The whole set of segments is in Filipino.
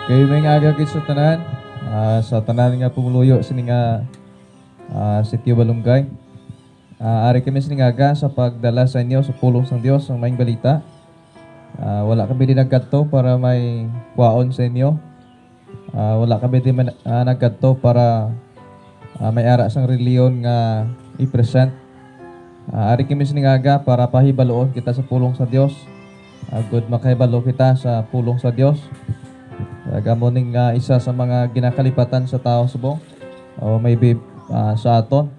Kayo may aga kit sa tanan. Sa tanan nga pumuluyo sini nga sitio Balungay. Ari kami sini aga sa pagdala sa inyo sa pulong sang Dios ang maing balita. Wala kami din nagkadto para may kwaon sa inyo. Wala kami din nagkadto para may ara sang reliyon nga i-present. Ari kami sini aga para pahibaloon kita sa pulong sa Dios. Good makahibalo kita sa pulong sa Dios. Gamoning isa sa mga ginakalipatan sa tao subong o maybe sa aton.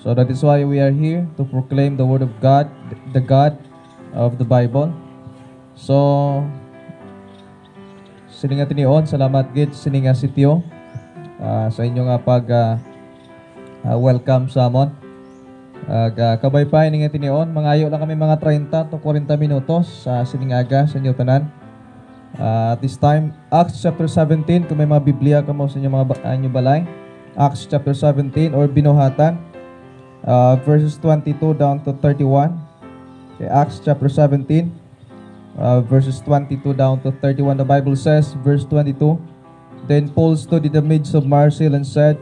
So that is why we are here to proclaim the word of God, the God of the Bible. So sininga tinion, salamat gid sininga sitio sa inyo nga pag welcome sa amon. Kabay pa ininga tinion, mangayo lang kami mga 30 to 40 minutos sa siningaga sa inyo tanan. At this time, Acts chapter 17, kung may mga Biblia ka mo sa inyo mga balay. Acts chapter 17 or binuhatan, verses 22 down to 31. Okay, Acts chapter 17, verses 22 down to 31. The Bible says, verse 22, Then Paul stood in the midst of Marseille and said,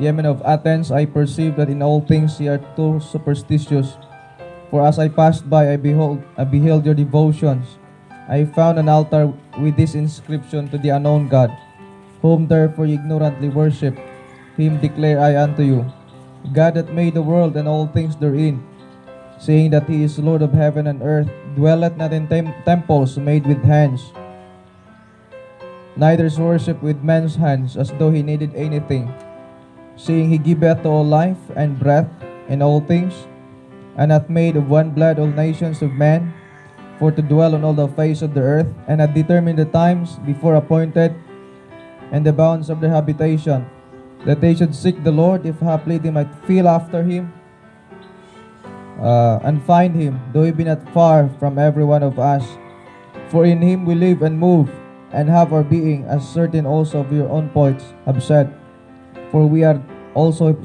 Ye men of Athens, I perceive that in all things ye are too superstitious. For as I passed by, I beheld your devotions. I found an altar with this inscription to the unknown God, whom therefore ye ignorantly worship. Him declare I unto you, God that made the world and all things therein, saying that he is Lord of heaven and earth, dwelleth not in temples made with hands, neither is worship with men's hands, as though he needed anything, seeing he giveth to all life and breath and all things, and hath made of one blood all nations of men, for to dwell on all the face of the earth, and hath determined the times before appointed, and the bounds of their habitation, that they should seek the Lord, if haply they might feel after him, and find him, though he be not far from every one of us. For in him we live and move, and have our being, as certain also of your own poets have said, for we are also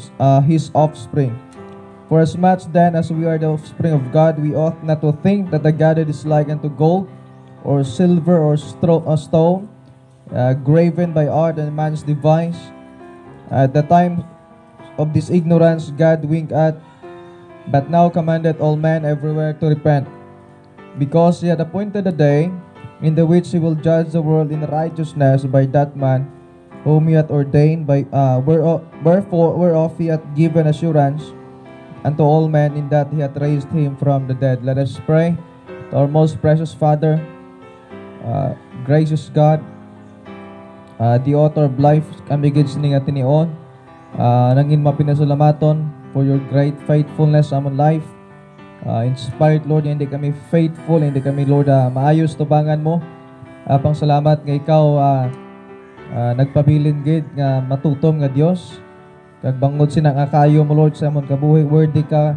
his offspring. For as much then as we are the offspring of God, we ought not to think that the Godhead is like unto gold, or silver, or stone, graven by art and man's device. At the time of this ignorance God winked at, but now commandeth all men everywhere to repent, because he hath appointed a day in the which he will judge the world in righteousness by that man whom he hath ordained, by whereof he hath given assurance unto all men, in that he hath raised him from the dead. Let us pray. To our most precious Father, gracious God, the author of life, kami gid sining atinion, nangin mapinasalamaton for your great faithfulness sa amon life. Inspired Lord, hindi kami faithful, hindi kami Lord maayos tubangan mo. Pang salamat nga ikaw nagpabilin gid nga matutom nga Dios. Kag bangod sinang akayo mo Lord sa amon kabuhi, worthy ka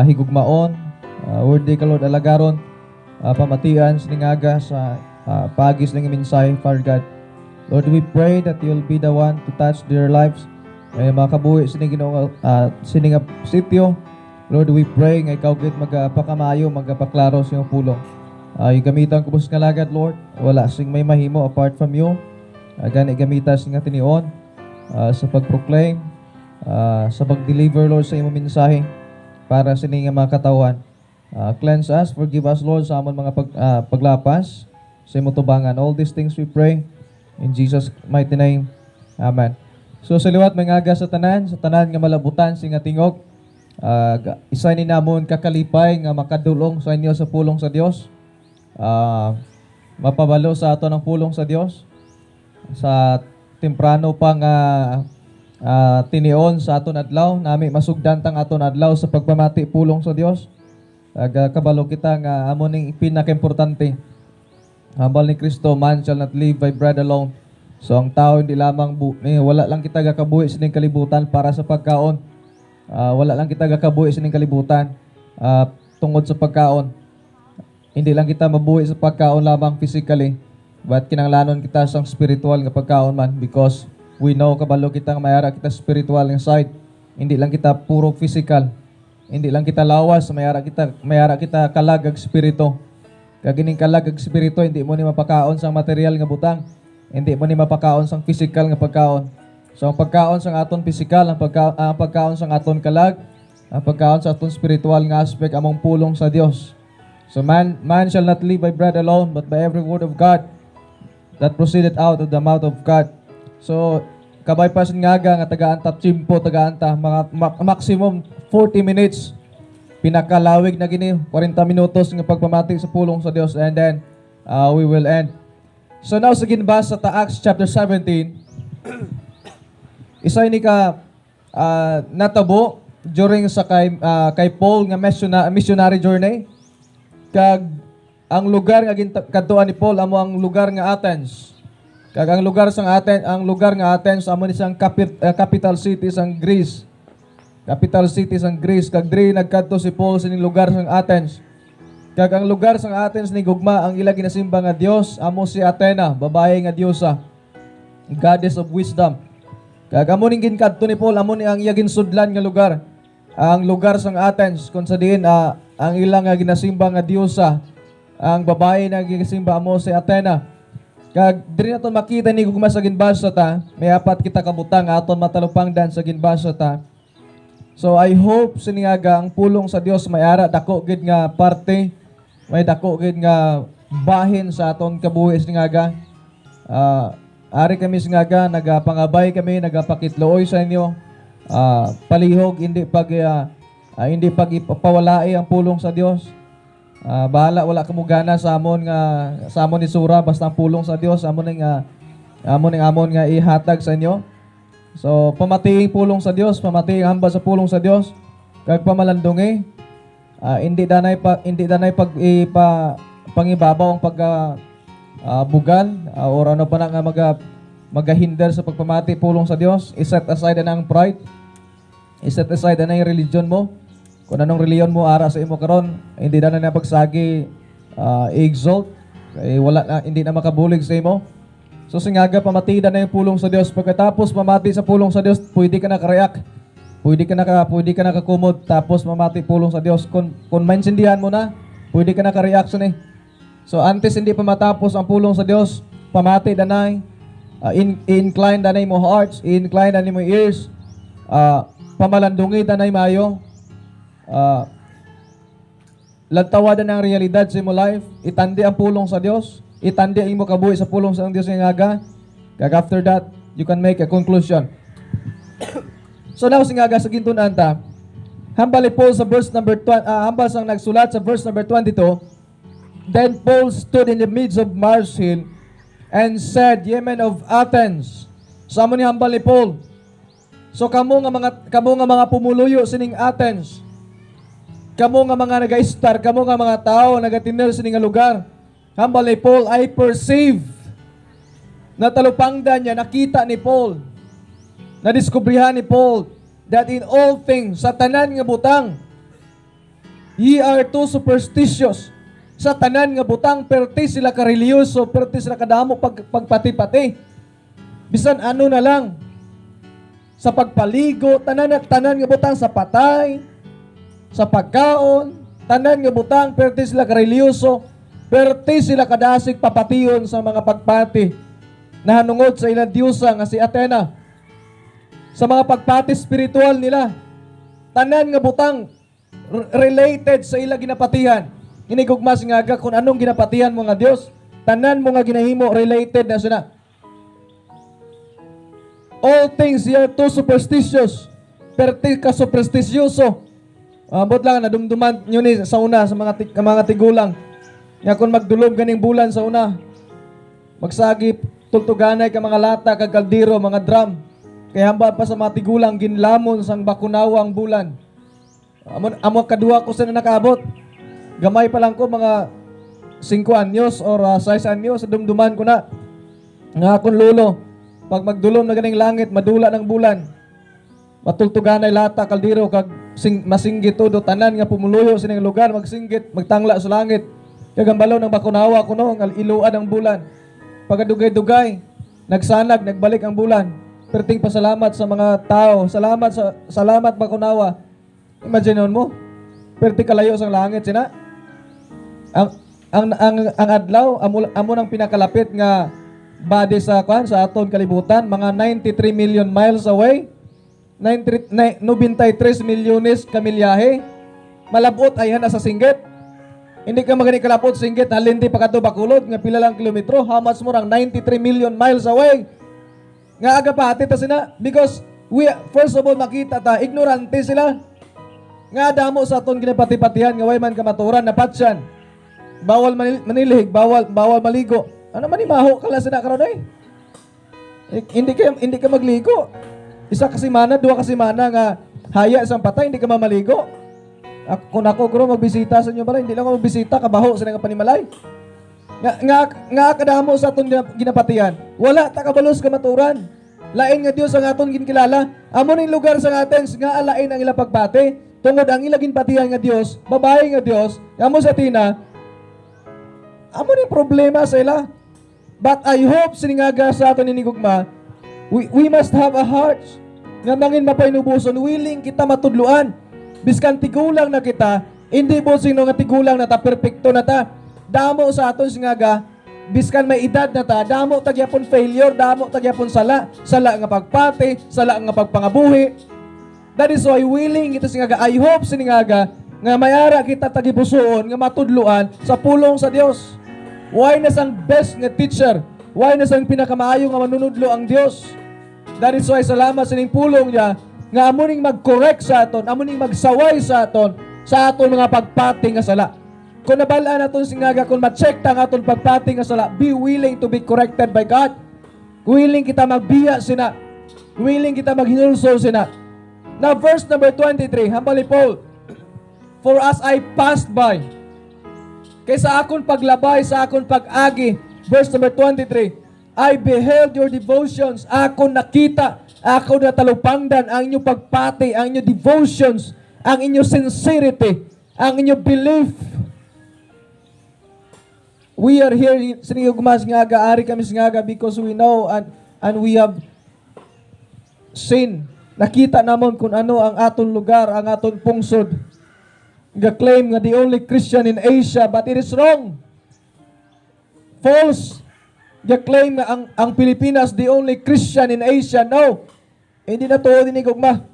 higugmaon, worthy ka Lord alagaron, pamatian siningaga sa pagis ng mensahe, Father God. Lord, we pray that you'll be the one to touch their lives. May mga kabuhi sininga sitio. Lord, we pray nga ikaw gid magpakamayo, magpaklaro sa iyong pulong. Gamitan ko bus nga lagad Lord, wala sing may mahimo apart from you. Gani gamitan sing tinion sa pag-proclaim, sa pag-deliver Lord sa imong mensahe para sa inyong mga katawan. Cleanse us, forgive us Lord sa amon mga paglapas sa imong tubangan. All these things we pray in Jesus mighty name. Amen. So sa liwat may ngaga sa tanan nga malabutan sing tingog, isa ni namon kakalipay nga makadulong sa inyo sa pulong sa Dios. Mapabalo sa ato ng pulong sa Dios sa temprano pang tinion sa aton adlaw, nami masugdan tang aton adlaw sa pagpamati pulong sa Dios. Kabalo kita nga amo ning pinakaimportante. Hambal ni Kristo, man shall not live by bread alone. So ang tao hindi lamang wala lang kita gakabuhi sining kalibutan para sa pagkaon. Wala lang kita gakabuhi sining kalibutan tungod sa pagkaon. Hindi lang kita mabuhi sa pagkaon lamang physically, but kinanglanon kita sang spiritual nga pagkaon man, because we know kabalo kita nga mayara kita spiritual nga side. Hindi lang kita puro physical. Hindi lang kita lawas, mayara kita kalagag spirito. Kagining kalagag spirito, hindi mo ni mapakaon sang material nga butang. Hindi mo ni mapakaon sang physical nga pagkaon. So ang pagkaon sang aton physical, ang pagkaon sang aton kalag, ang pagkaon sa aton spiritual nga aspect among pulong sa Dios. So man shall not live by bread alone, but by every word of God that proceeded out of the mouth of God. So kabay pa nga tagaanta chimpo tagaanta mga maximum 40 minutes pinakalawig na gini 40 minutos nga pagpamati sa pulong sa Dios, and then we will end. So now sa ginbasa ta Acts chapter 17, isa ini ka natabo during sa kay Paul nga missionary journey, kag ang lugar nga kadtuan ni Paul amo ang lugar nga Athens. Kag ang lugar nga Athens amo ni sang capital city sang Greece. Capital city sang Greece, kag diri nagkadto si Paul sa lugar sang Athens. Kag ang lugar sang Athens ni gugma ang ila ginasimba nga Dios amo si Athena, babae nga diyosa, goddess of wisdom. Kag amo ning ginkadto ni Paul amo ni ang iya ginsudlan nga lugar. Ang lugar sang Athens kun sa diin ang ilang nga ginasimba nga diyosa, ang babae na ginasimba amo si Athena. Kag diri naton makita ni gugma sa ginbasa ta, may apat kita kabutang aton matalupangdan sa ginbasa ta. So I hope siniaga ang pulong sa Dios may ara dako gid nga parte, may dako gid nga bahin sa aton kabuhi siniaga. Ari kami siniaga nagapangabay kami, nagapakitlooy sa inyo. Palihog hindi pag ipawalai ang pulong sa Dios. Bahala wala kamo gana sa amon ni sura, basta ang pulong sa Dios amon nga ihatag sa inyo. So pamatiing pulong sa Dios, pamatiing hamba sa pulong sa Dios, kag pamalandungi. Hindi danay pangibabaw ang bugal or ano pa na nga magahinder sa pagpamati pulong sa Dios. Iset aside na ang pride, iset aside na yung religion mo. Kung anong reliyon mo ara sa imo karon, hindi na pagsagi i-exalt, hindi na makabulig sa imo. So singaga pamatida na yung pulong sa Dios. Pagkatapos mamati sa pulong sa Dios, pwede ka na ka-react, pwede ka na kakumod, tapos mamati pulong sa Dios. Kung maintindihan mo na, pwede ka na ka-reaction eh. So antes hindi pa matapos ang pulong sa Dios, pamati danay, incline danay mo hearts, incline danay mo ears, pamalandungi danay mayo, lagtawadan ang realidad sa imo life, itandi ang pulong sa Dios, itandi ang imo kabuhi sa pulong sa Dios nga aga. Kag after that, you can make a conclusion. So now singaga sa gintunan ta, hambal ni Paul sa verse number 20, hambal sang nagsulat sa verse number 22. Then Paul stood in the midst of Mars Hill and said, "Ye men of Athens." So amo ni hambal ni Paul. So kamo nga mga pumuluyo sining Athens, kamo nga mga naga-star, kamo nga mga tao nagatiner sining nga lugar. Hambal ni Paul, I perceive, natalupangdan niya, nakita ni Paul, nadiskubrihan ni Paul, that in all things, sa tanan nga butang, ye are too superstitious. Sa tanan nga butang, perti sila kareliyoso, perti sila kadamo pagpati-pati. Bisan ano na lang, sa pagpaligo, tanan nga butang sa patay, sa pagkaon, tanan nga butang, perti sila kareliyoso, perti sila kadasig papation sa mga pagpati na hanungod sa ilang diyosa nga si Athena. Sa mga pagpati spiritual nila, tanan nga butang related sa ilang ginapatihan. Inigugmas nga aga kung anong ginapatihan mo nga Dios, tanan mo nga ginahimo related na sila. All things here too superstitious, perti ka superstisyoso. Ambot lang nadumduman nyo ni sa una sa mga tigulang. Nga kung magdulog ganing bulan sa una, magsagip, tultuganay ka mga lata, kag kaldero, mga drum. Kaya hamba pa sa mga tigulang, ginlamon sang bakunawang bulan. Amo kadua ko sa nakaabot. Gamay pa lang ko, mga 5 anyos or 6 anyos, dumduman ko na. Nga akong lolo, pag magdulom na ganing langit, madula ng bulan. Matultuganay lata, kaldero, kag masinggit todo, tanan nga pumuluyo sa ning lugar, magsinggit, magtangla sa langit. Kagambalaw ng bakunawa kuno ang iluan ang bulan. Pagadugay-dugay, nagsanag, nagbalik ang bulan. Perting pasalamat sa mga tao. Salamat bakunawa. Imagine mo, perti kalayo sang langit sina. Ang adlaw amo nang pinakalapit nga body sa aton kalibutan, mga 93 million miles away, 93 milyones kamilyahe, malabot ayan na sa singgit. Hindi ka magani kalapot singgit, halindi pa kato bakulod, nga pila lang kilometro, how much more ang 93 million miles away. Nga aga pa hati ta sina, because first of all, makita ta, ignorante sila. Nga damo sa aton ginapati-patihan, nga way man kamaturan, napatsyan. Bawal manilihig, bawal maligo. Ano man imaho ka lang sina karon eh. Hindi ka magligo. Isa ka semana, dua ka semana nga haya isang patay, hindi ka mamaligo. Kung ako guro magbisita sa inyo balay, hindi lang ako magbisita, kabaho sa nga panimalay. Nga kadamo sa aton ginapatihan. Wala ta kabalos kamaturan. Lain nga Dios ang aton ginkilala. Amo ning lugar sa atin nga alain ang ila pagpati. Tungod ang ila ginpatihan nga Dios, babae nga Dios, amo sa tina. Amo ning problema sa ila. But I hope siningaga sa aton inigugma, we must have a heart nga mangin mapainubuson, willing kita matudluan. Biskan tigulang na kita, hindi po sino nga tigulang na ta, perfecto na ta. Damo sa aton singaga, biskan may edad na ta, damo tagyapon failure, damo tagyapon sala nga pagpati, sala nga pagpangabuhi. That is why willing kita singaga, I hope siningaga nga mayara kita tagipusoon nga matudluan sa pulong sa Dios. Why na sang best nga teacher? Why na sang pinakamaayo nga manunudlo ang Dios? That is why salamat sa ning pulong niya nga amo ning mag-correct sa aton, amo ning magsaway sa aton mga pagpati nga sala. Kung nabalaan naton singaga, kung ma-check ta nga aton pagpati nga sala, be willing to be corrected by God. Willing kita magbiya sina. Willing kita maghinulso sina. Now verse number 23, hambal ni Paul. For as I passed by, kaysa akon paglabay, sa akon pag-agi, verse number 23, I beheld your devotions, akon nakita, akon natalupangdan ang inyong pagpati, ang inyong devotions, ang inyong sincerity, ang inyong belief. We are here, sinigugmas nga ari kami singaga because we know and we have seen, nakita namon kung ano ang aton lugar, ang aton pungsod. Ga-claim nga the only Christian in Asia, but it is wrong. False. Ga-claim nga ang Pilipinas the only Christian in Asia. No. Hindi na to dinigugma.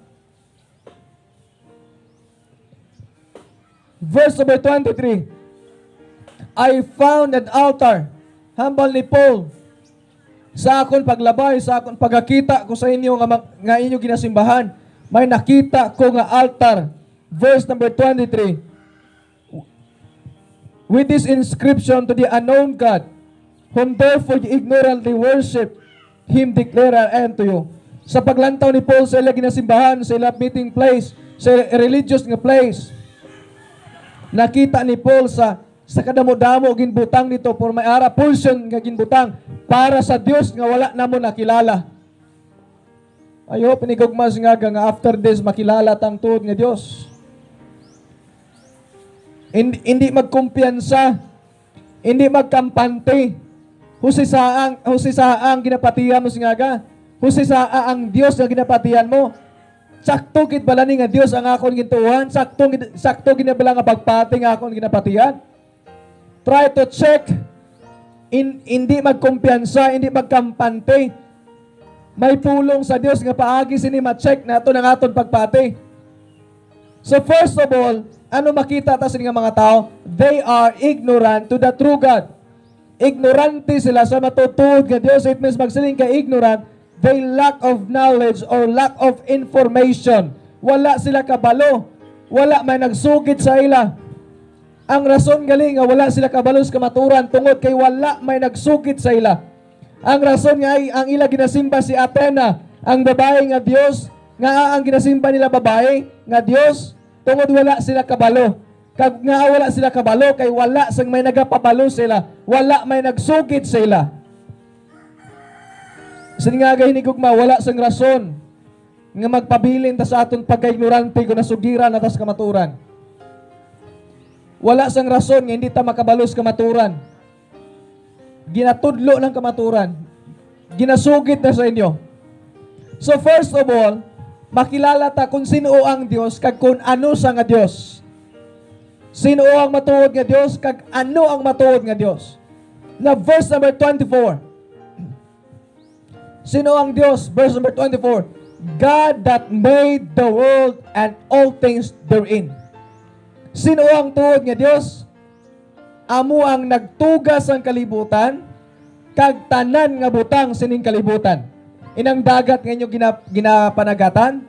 Verse number 23. I found an altar. Hambal ni Paul. Sa akon paglabay, sa akon pagkakita ko sa inyo nga inyo ginasimbahan, may nakita ko nga altar. Verse number 23. With this inscription to the unknown God, whom therefore you ignorantly worship, Him declare I am to you. Sa paglantaw ni Paul sa ila ginasimbahan, sa ila meeting place, sa religious nga place, nakita ni Paul sa kadamo-damo ginbutang dito for may ara portion nga ginbutang para sa Dios nga wala namo nakilala. I hope pinigugmas nga after this makilala tang tuod nga Dios. Hindi magkumpiyansa, hindi magkampante. Husisaang ginapatihan mo singaga. Husisaang Dios nga ginapatihan mo. Sakto kit bala ni nga Dios ang akon gintuhan, sakto ginabala nga pagpati nga akon ginapatihan. Try to check. Hindi magkumpiyansa, hindi magkampante. May pulong sa Dios nga paagi sini ma-check nato ng aton pagpati. So first of all, ano makita ta sa mga tao? They are ignorant to the true God. Ignorante sila sa matutuod nga Dios. It means magsiling ka ignorant. They lack of knowledge or lack of information. Wala sila kabalo. Wala may nagsugid sa ila. Ang rason galing nga wala sila kabalos kamaturan tungod kay wala may nagsugid sa ila. Ang rason nga ay ang ila ginasimba si Athena, ang babae nga Dios, nga ang ginasimba nila babae nga Dios, tungod wala sila kabalo. Kag nga wala sila kabalo kay wala sang may nagapabalo sila, wala may nagsugid sa ila. Sin nga hinigugma wala sang rason nga magpabilin ta sa aton pagkaignorante kung nasugiran na tas kamaturan. Wala sang rason nga hindi ta makabalos kamaturan. Ginatudlo ng kamaturan. Ginasugid na sa inyo. So first of all, makilala ta kung sino ang Dios kag kung ano sa nga Dios. Sino ang matuod nga Dios kag ano ang matuod nga Dios. Na verse number 24. Sino ang Diyos? Verse number 24. God that made the world and all things therein. Sino ang tuod nga Diyos? Amo ang nagtugas ang kalibutan, kag tanan nga butang sining kalibutan. Inang dagat nga inyo ginapanagatan,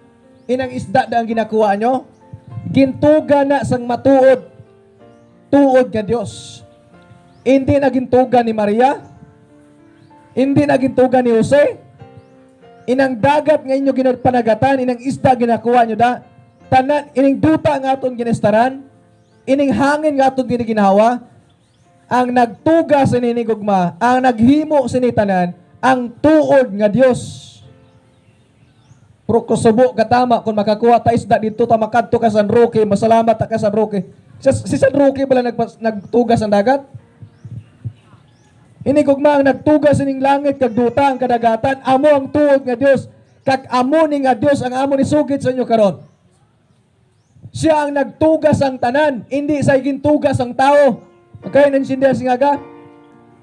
inang isda na ang ginakuha nyo, gintuga na sang matuod, tuod nga Diyos. Hindi na gintuga ni Maria, hindi na gintuga ni Jose, inang dagat nga inyo ginapanagatan, inang isda ginakuha nyo da, tanan, ining duta nga aton ginestaran, ining hangin nga aton giniginawa, ang nagtuga sa ninigugma, ang naghimo sa nitanan, ang tuod nga Dios. Pero kusubo katama kung makakuha ta isda dito ta makadto ka San Roque, masalamat ta ka San Roque. Si San Roque bala nagtugas ang dagat? Inigugma ang nagtugas ning langit kag duta ang kadagatan, amo ang tuod nga Dios. Kag amo ni nga Dios ang amo ni sugid sa inyo karon. Siya ang nagtugas ang tanan, hindi sa gintugas ang tao. Okay, nansindihan singaga?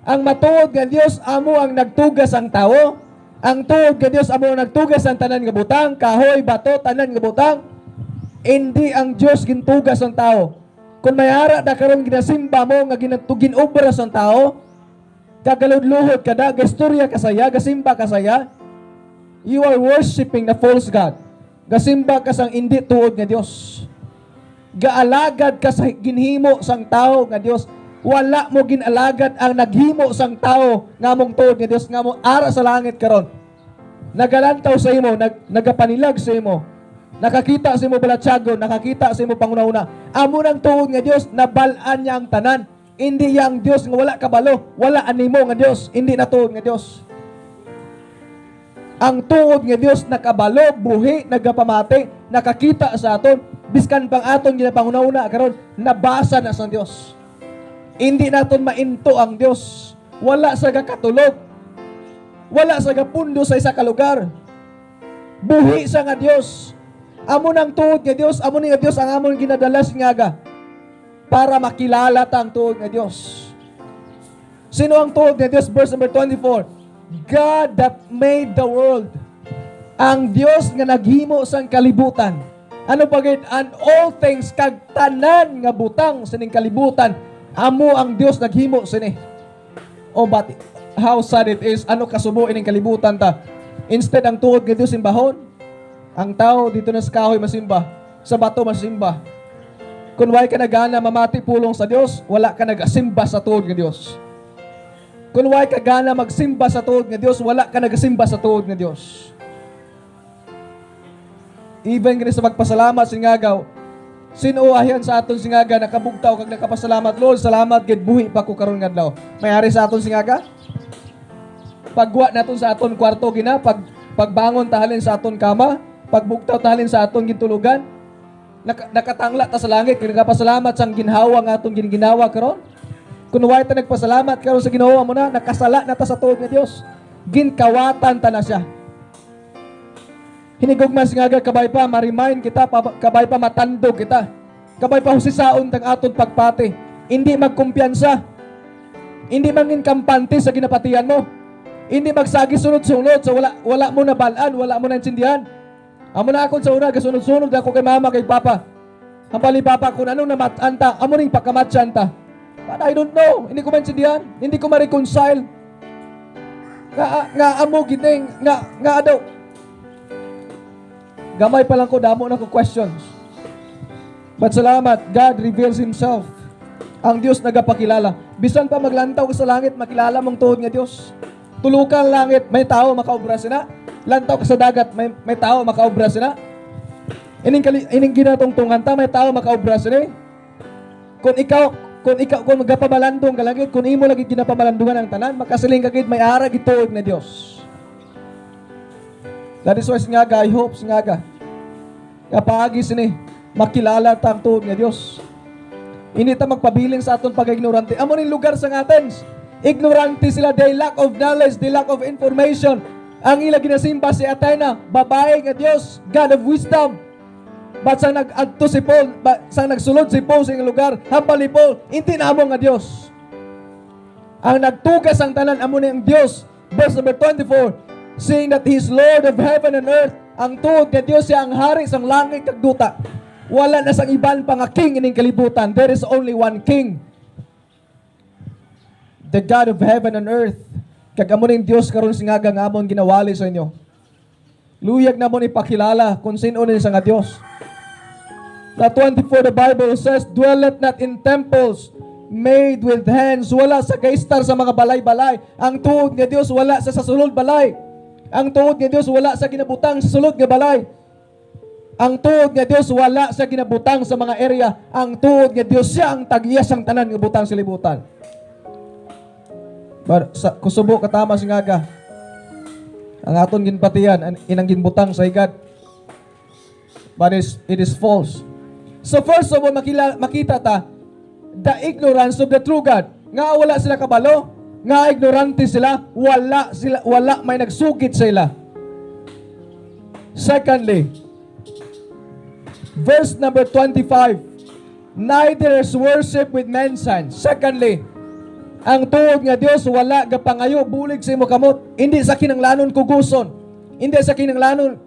Ang matuod nga Dios amo ang nagtugas ang tao. Ang tuod nga Dios amo ang nagtugas ang tanan nga butang, kahoy, bato, tanan nga butang. Hindi ang Dios gintugas ang tao. Kung mayara da karon ginasimba mo nga ginatugin obras ang tao, kagaludluhod kada, gastorya kasaya, gasimba kasaya, you are worshiping the false God. Gasimba ka sang hindi tuod nga Dios. Gaalagad ka sa ginhimo sang tao nga Dios. Wala mo ginalagad ang naghimo sang tao nga mong tuod nga Dios, nga mo ara sa langit karon. Nagalantaw sa imo, nagapanilag sa imo. Nakakita sa imo balatsagon, nakakita sa imo pangunauna. Amo nang tuod nga Dios, nabalaan niya ang tanan. Hindi yang Dios nga wala kabalo, wala animo nga Dios, hindi na tuod nga Dios. Ang tuod nga Dios nakabalo, buhi, nagapamati, nakakita sa aton, biskan pang aton ginapangunauna karon, nabasa na sa Dios. Hindi naton mainto ang Dios. Wala sa kakatulog. Wala sa gapundo sa isa ka lugar. Buhi sa nga Dios. Amo nang tuod nga Dios, amo ni nga Dios ang amon ginadalas nga para makilala ta ang tuod nga Dios. Sino ang tuod nga Dios? Verse number 24. God that made the world. Ang Dios nga naghimo sang kalibutan. Ano pagid? And all things, kag tanan nga butang sa ning kalibutan, amo ang Dios naghimo sini. Oh, but how sad it is. Ano kasubo ining kalibutan ta? Instead ang tuod nga Dios simbahon, ang tao dito na sa kahoy masimba, sa bato masimba. Kung way ka nagana mamati pulong sa Dios, wala ka nagasimba sa tuod nga Dios. Kung way ka gana magsimba sa tuod nga Dios, wala ka nagasimba sa tuod nga Dios. Even kini sa magpasalamat singagaw, sinuahan sa aton singaga nakabugtaw kag nakapasalamat, Lord, salamat gid buhi pa ko karon nga adlaw. Mayari sa aton singaga? Pagwa naton sa aton kwarto gina, pagbangon tahalin sa aton kama, pagbugtaw tahalin sa aton gintulugan, nakatangla ta sa langit kag nakapasalamat sang ginhawa nga aton ginginawa karon. Kung way ta nagpasalamat karon sa ginawa mo na, nakasala na ta sa tuod nga Dios. Ginkawatan ta na siya. Hinigugmas nga kabay pa ma-remind kita, kabay pa matandog kita. Kabay pa husisaon tang aton pagpati. Hindi magkumpiyansa. Hindi mangin kampante sa ginapatian mo. Hindi magsagi sunod-sunod so wala mo na balaan, wala mo na intindihan. Amo na akon sa una gasunod-sunod ako kay mama kay papa. Ang pali papa kung anong namatanta, amo ning pagkamatsanta. But I don't know, hindi ko maintindihan, hindi ko ma-reconcile. Nga amo gining nga daw. Gamay pa lang ko, damo na ko questions. But salamat, God reveals Himself. Ang Diyos nagapakilala. Bisan pa maglantaw ka sa langit, makilala mong tuod nga Diyos. Tulukan langit, may tao makaobra sina. Lantaw ka sa dagat, may tao makaobra sina. Ining ginatungtungan ta, may tao makaobra sina. Kung magapamalandong ka langit, kung imo lagi ginapamalandungan ang tanan, makasiling kagid may ara gituod na Dios. That is why singaga, I hope singaga. Kapagi sini, makilala ta ang tuod nga Dios. Hindi ta magpabilin sa aton pag-ignorante. Amo ning lugar sa Athens. Ignorante sila, they lack of knowledge, they lack of information. Ang ila ginasimba si Athena, babae nga Dios, God of wisdom. But sang nag-adto si Paul, sang nagsulod si Paul sa lugar, hambal ni Paul, hindi na amo nga Dios. Ang nagtugas ang tanan amo ni ang Dios. Verse number 24, saying that He is Lord of heaven and earth. Ang tuod nga Dios siya ang hari sang langit kag duta. Wala na sang iban pa nga king ining kalibutan. There is only one king, the God of heaven and earth. Kag amo ning Dios karon singaga nga amon ginawali sa inyo. Luyag na mo ipakilala kung sino ni sa nga Dios. Na 24 the Bible says, dwelleth not in temples made with hands. Wala sa gaistar sa mga balay-balay. Ang tuod nga Dios wala sa sulod balay. Ang tuod nga Dios wala sa ginabutang sa sulod nga balay. Ang tuod nga Dios wala sa ginabutang sa mga area. Ang tuod nga Dios siya ang tagiyas ang tanan nga butang sa libutan. Kusubo katama singaga. Ang aton ginpatiyan inang ginbutang sa higad. But it is false. So first of all, makita ta the ignorance of the true God. Nga wala sila kabalo, nga ignorante sila, wala may nagsugit sa ila. Secondly, verse number 25, neither is worship with men's hands. Secondly, ang tuod nga Dios wala gapangayo bulig sa imo kamot. Hindi sa kinanglanon kuguson. Hindi sa kinanglanon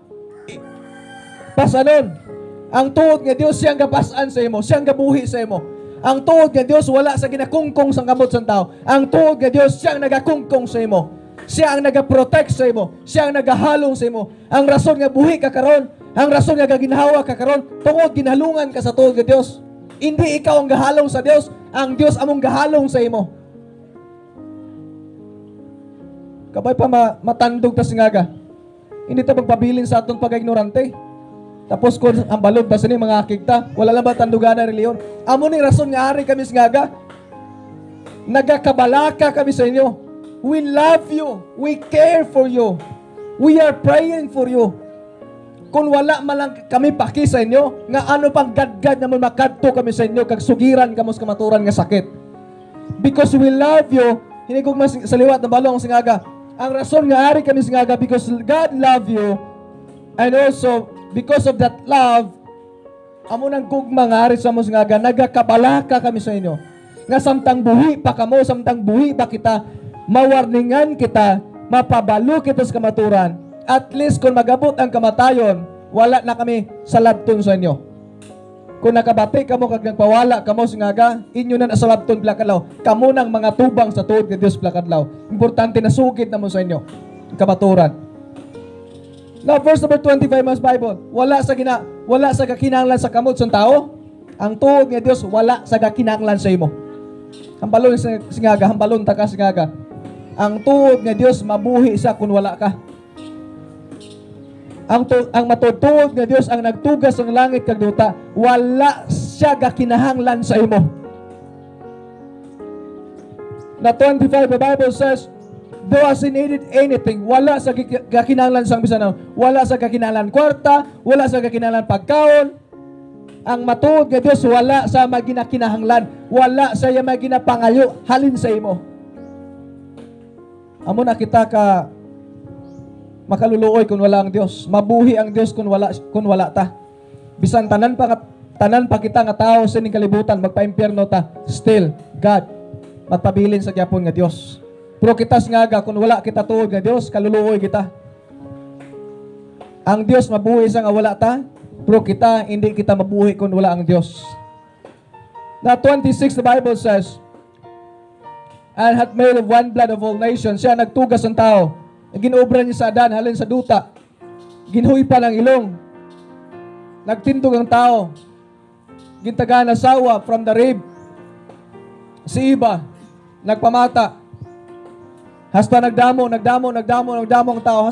pasanon. Ang tuod nga Dios siyang gapasan sa imo, siyang gabuhi sa imo. Ang tuod nga Dios wala sa ginakungkong sa kamot sa tao. Ang tuod nga Dios siyang nagakungkong sa imo. Siya ang nagaprotect sa imo. Siya ang nagahalong sa imo. Ang rason nga buhi ka karon, ang rason nga gaginhawa ka karon, tungod ginhalungan ka sa tuod nga Dios. Hindi ikaw ang gahalong sa Dios, ang Dios among gahalong sa imo. Kabay pa matandog ta singaga. Hindi ta magpabilin sa aton pag-ignorante. Tapos kung ang balod ba sa ni mga akigta, wala lang ba tandugan na reliyon? Amo ni rason nga ari kami singaga. Nagakabalaka kami sa inyo. We love you. We care for you. We are praying for you. Kung wala man lang kami paki sa inyo, nga ano pang gadgad na makadto kami sa inyo, kag sugiran kamos kamaturan nga sakit. Because we love you, hindi ko mas sa liwat na balong singaga. Ang rason nga ari kami singaga, because God love you, and also because of that love, amo nang gugma nga ari sa mo singaga, nagakabalaka kami sa inyo. Nga samtang buhi pa kamo, samtang buhi pa kita, mawarningan kita, mapabalo kita sa kamaturan. At least kung magabot ang kamatayon, wala na kami sa labton sa inyo. Kung nakabati kamo kag nagpawala kamo singaga, inyo na sa labton plakadlaw. Kamo nang mga tubang sa tuod nga Dios plakadlaw. Importante na sugid na mo sa inyo ang kamaturan. Now verse number 25 mas Bible, wala sa kakinahanglan sa kamot sa tao. Ang tuod nga Dios wala sa kakinahanglan sa imo. Hambalon singaga, hambalon ta ka singaga. Ang tuod nga Dios mabuhi sa kun wala ka. Ang matutuod nga Dios ang nagtugas ng langit kag duta, wala siya gakinahanglan sa imo. Na 25 the Bible says, though as he needed anything, wala sa gakinahanglan sang bisan, wala sa gakinahanglan kwarta, wala sa gakinahanglan pagkaon. Ang matuod nga Dios wala sa maginakinahanglan, wala sa iya maginapangayo halin sa imo. Amo na kita ka makaluluoy kung wala ang Dios. Mabuhi ang Dios kung wala ta. Bisan tanan pa kita nga tao sa ning kalibutan magpaimpyerno ta, still God magpabilin sa gyapon nga Dios. Pero kita singaga kung wala kita tuod nga Dios, kaluluoy kita. Ang Dios mabuhi sa nga wala ta, pero kita hindi kita mabuhi kung wala ang Dios. Na 26 the Bible says, and hath made of one blood of all nations. Siya nagtugas ng tao. Ginobra niya sa adan, halin sa duta. Ginhuy pa ng ilong. Nagtindog ang tao. Gintagaan na sawa from the rib. Si Iba, nagpamata. Hasta nagdamo ang tao.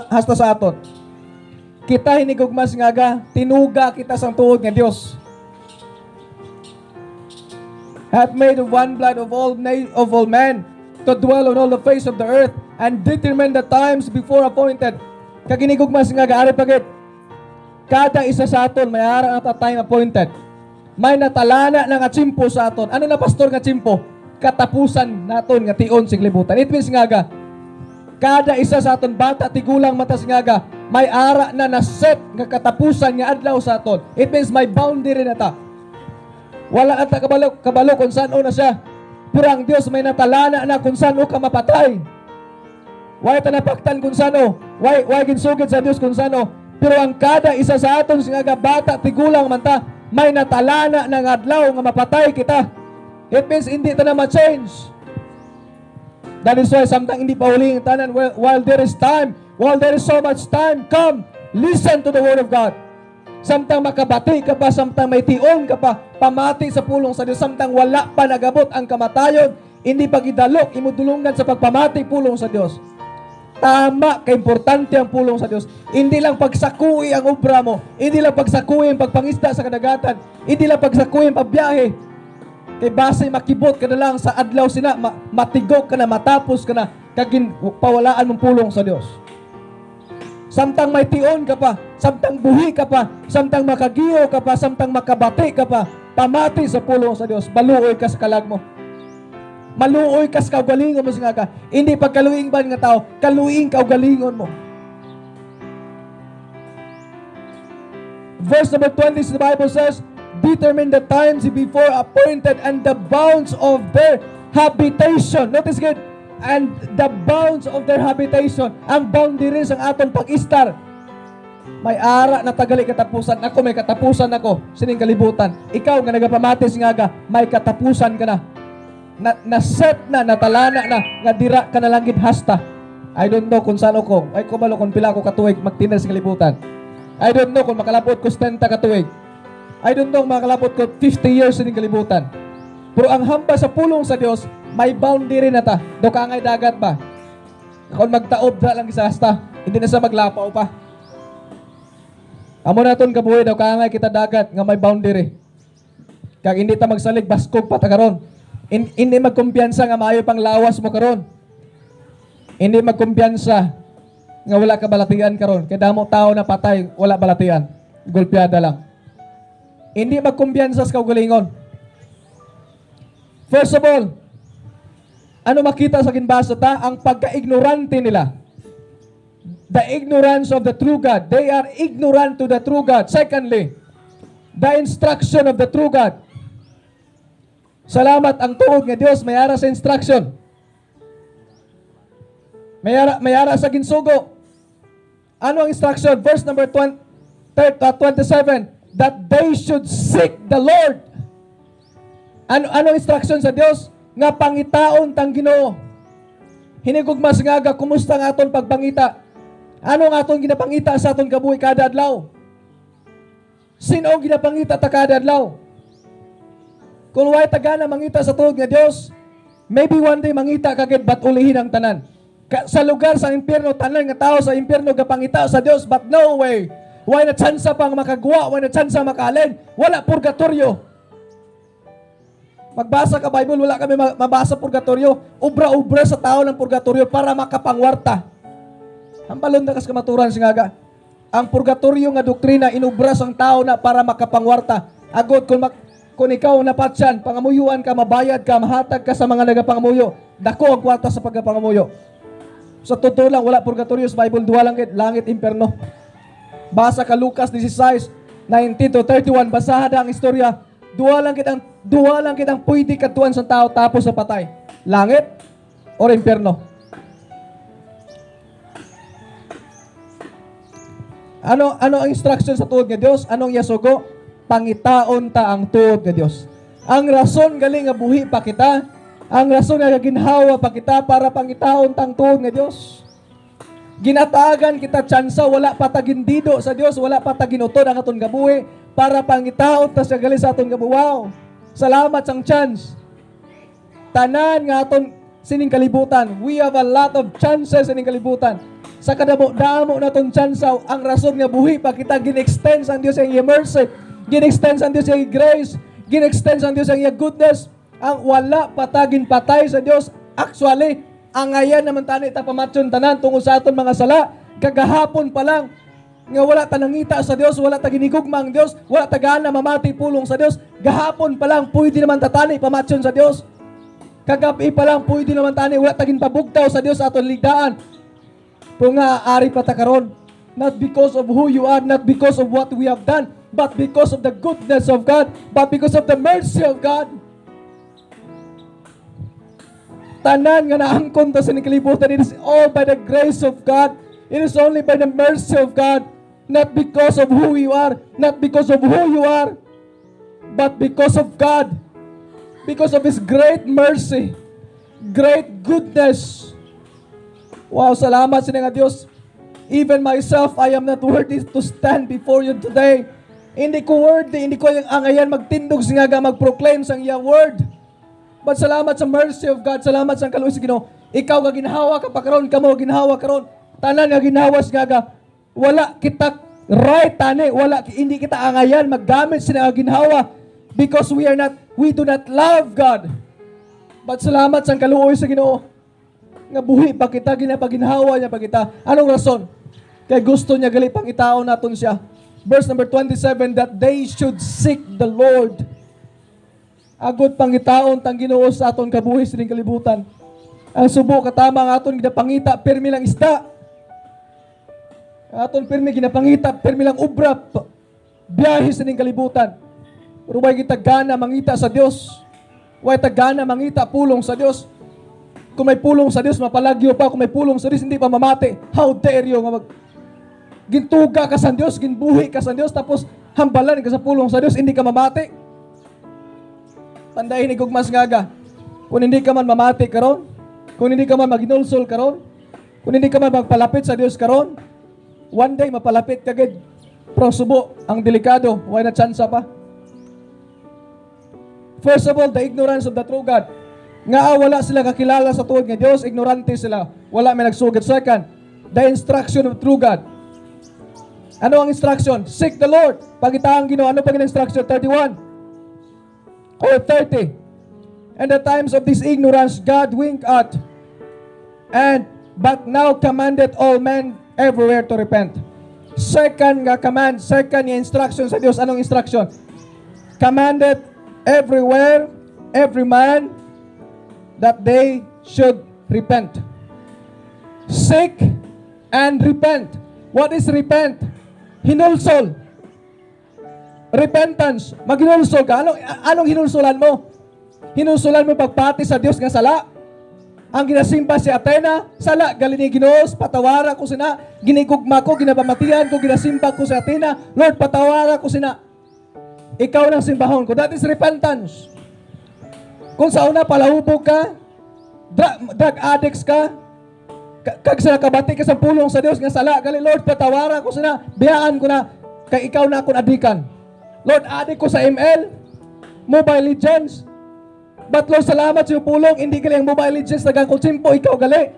Hasta sa aton. Kita hinigugmas ngaga, tinuga kita sang tuod nga Dios. Hath made of one blood of all men, to dwell on all the face of the earth, and determine the times before appointed. Kaginigugmas nga gaari pagit. Kada isa sa aton may ara at time appointed. May natalana ng atsimpo sa aton. Ano na pastor nga tsimpo? Katapusan naton nga tion sig libutan. It means nga kada isa sa aton bata tigulang matas nga may ara na naset nga katapusan nga adlaw sa aton. It means may boundary na ta. Wala ata kabalo kung saan na siya. Pero ang Diyos may natalana na kung saan ka mapatay. Why tanapaktan kung sano? Why ginsugid sa Dios kung sano? Pero ang kada isa sa aton nga bata tigulang man ta, may natalana ng adlaw nga mapatay kita. It means hindi ta na ma-change. That is why samtang hindi pa huling tanan, while there is time, while there is so much time, come, listen to the Word of God. Samtang makabati ka pa, samtang may tion ka pa, pamati sa pulong sa Diyos, samtang wala pa nagabot ang kamatayon, hindi pa gidalok, imudulungan sa pagpamati pulong sa Diyos. Tama, kaimportante ang pulong sa Diyos. Hindi lang pagsakui ang obra mo, hindi lang pagsakui ang pagpangisda sa kadagatan, hindi lang pagsakui ang pagbiyahe. Kay basay makibot ka na lang sa adlaw sina, matigok ka na, matapos ka na, kagin pawalaan mong pulong sa Diyos. Samtang may tion ka pa, samtang buhi ka pa, samtang makagiyo ka pa, samtang makabati ka pa, pamati sa pulong sa Diyos, baluoy ka sa kalag mo. Maluoy ka sa kaugalingon mo nga ka. Hindi pagkaluing ba nga tao, kaluing kaugalingon mo. Verse number 20, the Bible says, determine the times before appointed and the bounds of their habitation. Notice good. And the bounds of their habitation. Ang boundaries ang atong pag-istar. May ara na tagali katapusan. Ako may katapusan ako. Sining kalibutan. Ikaw nga nagapamatis nga ka, may katapusan ka na. Na-set na, natalana na, nga dira ka na lang gid hasta. I don't know kung saan ako. Ay kumalo kung pila ko katuig magtinas sa kalibutan. I don't know kung makalapot ko 70 katuig. I don't know makalapot ko 50 years sining kalibutan. Pero ang hamba sa pulong sa Dios, may boundary na ta. Do ka ngay dagat ba? Kung magtaob na lang isa hasta, hindi na sa maglapaw pa. Amo naton kabuhi daw ka ngay kita dagat nga may boundary. Kag hindi ta magsalig baskog pa ta karon. Hindi magkumpiyansa nga maayo pang lawas mo karon. Hindi magkumpiyansa nga wala ka balatian karon. Kay damo tao na patay, wala balatian. Gulpiada lang. Hindi magkumpiyansa sa kaugalingon. First of all, ano makita sa ginbasa ta? Ang pagka-ignorante nila. The ignorance of the true God. They are ignorant to the true God. Secondly, the instruction of the true God. Salamat ang tuod nga Dios mayara sa instruction. Mayara sa ginsugo. Ano ang instruction? Verse number 27, that they should seek the Lord. Ano instruction sa Dios? Nga pangitaon tang Ginoo. Hinigugmas nga ga, kumusta nga aton pagpangita? Ano nga aton ginapangita sa aton kabuhi kada adlaw? Sino ang ginapangita ta kada adlaw? Kung way tagana mangita sa tuod nga Dios, maybe one day mangita kagid bat ulihin ang tanan. Sa lugar sa impyerno, tanan nga tao sa impyerno gapangita sa Dios, but no way. Why na tsansa pang makagwa, why na tsansa makalin, wala purgatorio. Magbasa ka Bible, wala kami mabasa purgatorio. Ubra-ubra sa tao ng purgatorio para makapangwarta. Hambalon na kas kamaturan singaga. Ang purgatorio nga doktrina inubra sang tao na para makapangwarta. Agod kung ikaw napatsyan, pangamuyuan ka, mabayad ka, mahatag ka sa mga nagapangamuyo, dako ang kwarta sa pagkapangamuyo. Sa totoo lang, wala purgatorio sa Bible, duwa lang langit, imperno. Basa ka Lucas 16, 19 to 31, basahan ang istorya. Duwa lang kitang pwede katuan sa tao tapos sa patay. Langit o imperno. Ano ang instruction sa tuod nga Dios? Anong yasugo? Pangitaon ta ang tuod nga Dios. Ang rason galing nga buhi pa kita, ang rason nga ginhawa pa kita para pangitaon tang tuod nga Dios. Ginatagan kita tsansa, wala pa tagindido sa Dios, wala pa taginutod ang aton gabuhi para pangitaon ta siya gali sa aton gabuhi. Wow! Salamat sang chance. Tanan nga aton sining kalibutan. We have a lot of chances sining kalibutan. Sa kadamo-damo naton tsansa, ang rason nga buhi pa kita gin-extend ang Dios ang mercy. Gin-extend ang Diyos ang grace, gin-extend ang Diyos ang goodness. Ang wala patagin patay sa Diyos. Actually, ang ayan naman tani ita pamatyon tanan tungkol sa aton mga sala. Kagahapon pa lang, nga wala tanangita sa Diyos, wala taginigugma ang Diyos, wala tagana mamati pulong sa Diyos. Gahapon pa lang, pwede naman tatani pamatyon sa Diyos. Kagabi pa lang, pwede naman tani, wala tagin pabugtaw sa Diyos aton ligdaan. Pero nga, ari pa ta karon. Not because of who you are, not because of what we have done, but because of the goodness of God, but because of the mercy of God. Tanan nga naangkon to sa kalibutan, it is all by the grace of God. It is only by the mercy of God. Not because of who you are, not because of who you are, but because of God. Because of His great mercy, great goodness. Wow, salamat sa nga Diyos. Even myself, I am not worthy to stand before you today. Hindi ko worthy, hindi ko yung angayan magtindog singaga, mag-proclaim sang iya word. But salamat sa mercy of God, salamat sa kaluoy sa Ginoo. Ikaw nga ginhawa ka pa karon, kamo ginhawa karon. Tanan nga ginhawa singaga. Wala kita right tani, hindi kita angayan maggamit sina nga ginhawa because we do not love God. But salamat sa kaluoy sa Ginoo. Nga buhi pa kita, ginapaginhawa niya pa kita. Anong rason? Kaya gusto niya gali pang itaon naton siya. Verse number 27, that they should seek the Lord. Agod pang itaon tang Ginoo sa aton kabuhi sa kalibutan. Ang subo katama ang aton ginapangita pirmi lang isda. Aton pirmi ginapangita pirmi lang ubra. Biyahe sa kalibutan. Pero way kita gana mangita sa Dios. Way tagana mangita pulong sa Dios. Kung may pulong sa Dios mapalagyo pa, kung may pulong sa Dios hindi pa mamati. How dare you nga gintuga ka sa Diyos, ginbuhi ka sa Diyos, tapos hambalan ka sa pulong sa Diyos, hindi ka mamati. Pandahin igugmas ngaga. Kung hindi ka man mamati karon, kung hindi ka man maginulsol karon, kung hindi ka man magpalapit sa Diyos karon, one day mapalapit ka gid. Pero subo, ang delikado, why na chance pa? First of all, the ignorance of the true God. Nga wala sila kakilala sa tuod nga Diyos, ignorante sila. Wala may nagsugod. Second, the instruction of true God. Ano ang instruction? Seek the Lord. Pagitaang Ginoo, ano pag instruction? 31 or 30. And the times of this ignorance God winked at, but now commanded all men everywhere to repent. Second nga command, second nga instruction sa Dios. Anong instruction? Commanded everywhere, every man, that they should repent. Seek and repent. What is repent? Hinulsol. Repentance. Maghinulsol ka. Anong hinulsolan mo? Hinulsolan mo pagpati sa Dios nga sala. Ang ginasimba si Athena, sala, galini Ginoos, patawara ko sina, ginigugma ko, ginabamatian ko, ginasimba ko si Athena, Lord, patawara ko sina. Ikaw nang simbahon ko. That is repentance. Kung sa una, palahubog ka, drug addicts ka, kag sa kabati ka sa pulong sa Dios nga sala, gali Lord, patawara ko sina, biyaan ko na, kay ikaw na akong adikan. Lord, adik ko sa ML, Mobile Legends, but Lord, salamat sa iyong pulong, hindi gali ang Mobile Legends, nagangkol simpo, ikaw gali.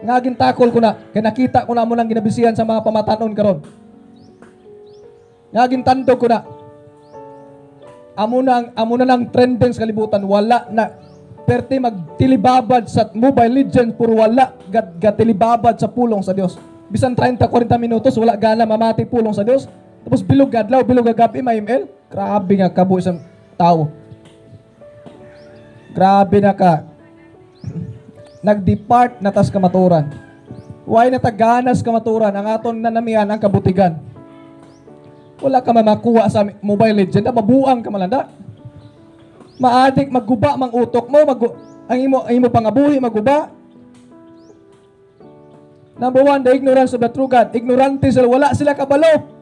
Ngaging takol ko na, kaya nakita ko na mo nang ginabisihan sa mga pamatanon karon. Ngaging tandog ko na, amo na ng trending sa kalibutan, wala na, perte magtilibabad sa Mobile Legends, puro wala gatilibabad sa pulong sa Dios. Bisan 30-40 minutos, wala gana mamati pulong sa Dios. Tapos bilog adlaw, bilog agabi, may ML. Grabe nga kabo isang tao. Grabe na ka. Nag-depart na tas kamaturan. Why nataganas kamaturan? Ang aton nanamihan ang kabutigan. Wala ka mamakuha sa Mobile Legends, mabuang ka malanda. Maadik, magguba, mang utok mo, ang imo pangabuhi, magguba. Number one, the ignorance of the true God. Ignorante sila, wala sila kabalo.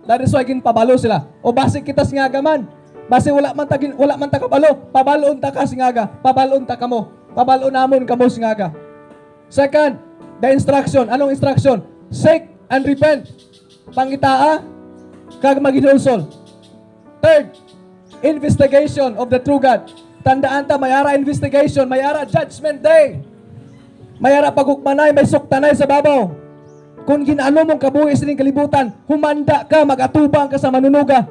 That is why pabalo sila. O basi kita singagaman. Basi wala man ta kabalo. Pabalon ta ka singaga. Pabalon ta kamo. Pabalon namon kamo singaga. Second, the instruction. Anong instruction? Seek and repent. Pangitaa, kag maginulsol. Third, investigation of the true God. Tandaan ta, mayara investigation, mayara judgment day. Mayara pagukmanay, may suktanay sa babaw. Kung ginano mong kabuhi sa kalibutan, humanda ka, mag-atubang ka sa manunuga.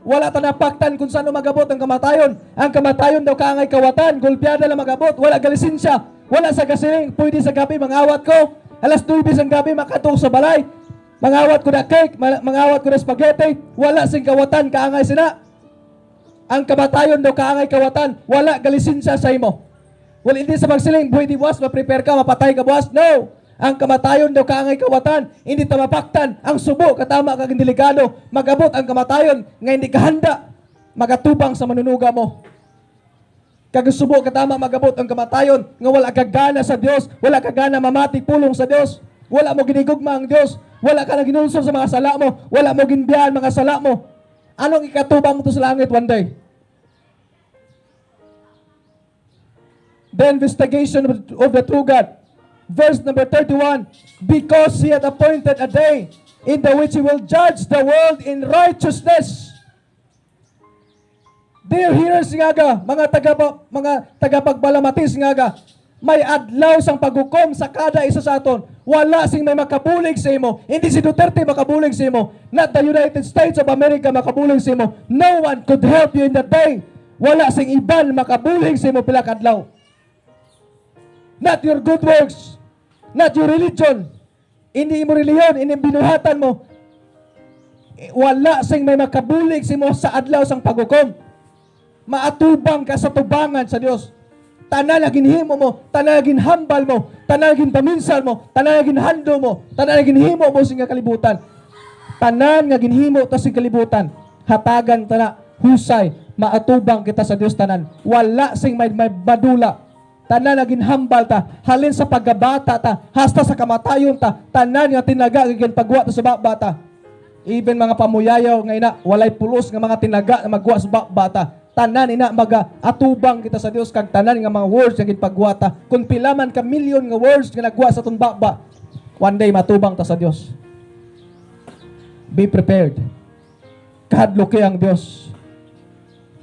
Wala ta napaktan kung saan magabot ang kamatayon. Ang kamatayon daw kaangay kawatan, gulpyada lang magabot, wala galisensya, wala sa gasiling, pwede sa gabi mangawat ko. Alas 9 sa gabi makatong sa balay. Mangawat ko na cake, mangawat ko na spaghetti, wala sing kawatan, kaangay sina. Ang kamatayon daw kaangay kawatan, wala galisensya sa imo. Well, hindi sa magsiling, buhay di buwas, ma-prepare ka, mapatay ka buwas. No! Ang kamatayon daw kaangay kawatan, hindi ta mapaktan. Ang subo, katama kaging delikado, magabot ang kamatayon, nga hindi ka handa, magatubang sa manunuga mo. Kagasubo katama magabot ang kamatayon nga wala ka gana sa Dios, wala ka gana mamati pulong sa Dios, wala mo ginigugma ang Dios, wala ka na ginulsol sa mga sala mo, wala mo ginbiyahan mga sala mo. Anong ikatubang mo to sa langit one day? The investigation of the true God. Verse number 31, because He had appointed a day in the which He will judge the world in righteousness. Dear hearers nga mga tagapagbalamatis nga may adlaw sang paghukom sa kada isa sa aton. Wala sing may makabulig sa imo. Hindi si Duterte makabulig sa imo. Not the United States of America makabulig sa imo. No one could help you in that day. Wala sing iban makabulig sa imo pila ka adlaw. Not your good works, not your religion. Hindi mo reliyon, hindi binuhatan mo. Wala sing may makabulig sa imo sa adlaw sang paghukom. Maatubang ka sa tubangan sa Dios. Tanan na ginhimo mo, tanan na ginhambal mo, tanan na ginpaminsal mo, tanan na ginhando mo, tanan na ginhimo mo sa kalibutan. Tanan nga ginhimo ta sa kalibutan, hatagan ta na husay, maatubang kita sa Dios tanan. Wala sing may madula. Tanan na ginhambal ta, halin sa paggabata ta, hasta sa kamatayon ta, tanan nga tinaga gagyan pagwa ta sa bata. Even mga pamuyayaw nga ina, walay pulos nga mga tinaga na magwa sa bata. Tanan ina maga-atubang kita sa Dios kag tanan nga mga words nga gipagwata. Kung pila man ka milyon nga words nga nagwa sa atong baba, one day matubang ta sa Dios. Be prepared. Kahadluki ang Dios.